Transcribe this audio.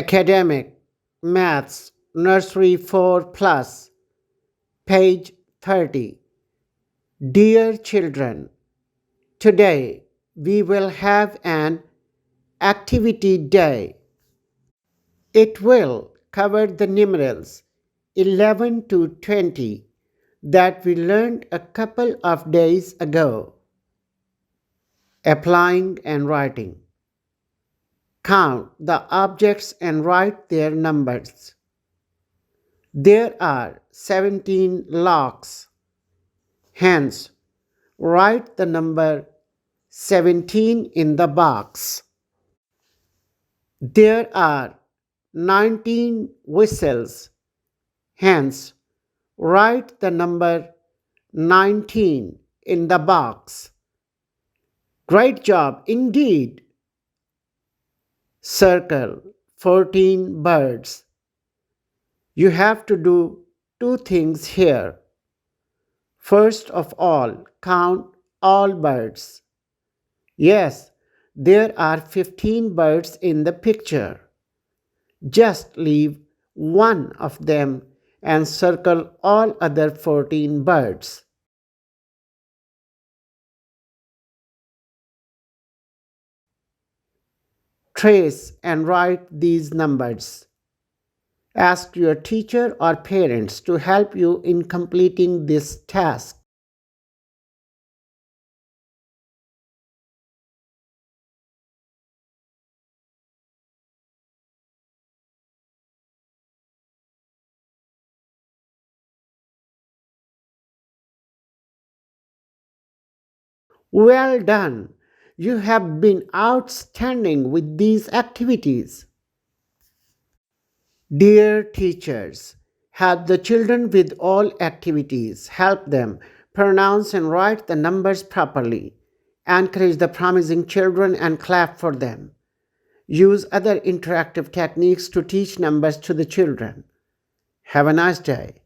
Academic Maths Nursery 4 Plus, page 30. Dear children, today we will have an activity day. It will cover the numerals 11 to 20 that we learned a couple of days ago. Applying and writing. Count the objects and write their numbers. There are 17 locks. Hence, write the number 17 in the box. There are 19 whistles. Hence, write the number 19 in the box. Great job indeed. Circle 14 birds. You have to do two things here. First of all, count all birds. Yes, there are 15 birds in the picture. Just leave one of them and circle all other 14 birds. Trace and write these numbers. Ask your teacher or parents to help you in completing this task. Well done! You have been outstanding with these activities. Dear teachers, help the children with all activities. Help them pronounce and write the numbers properly. Encourage the promising children and clap for them. Use other interactive techniques to teach numbers to the children. Have a nice day.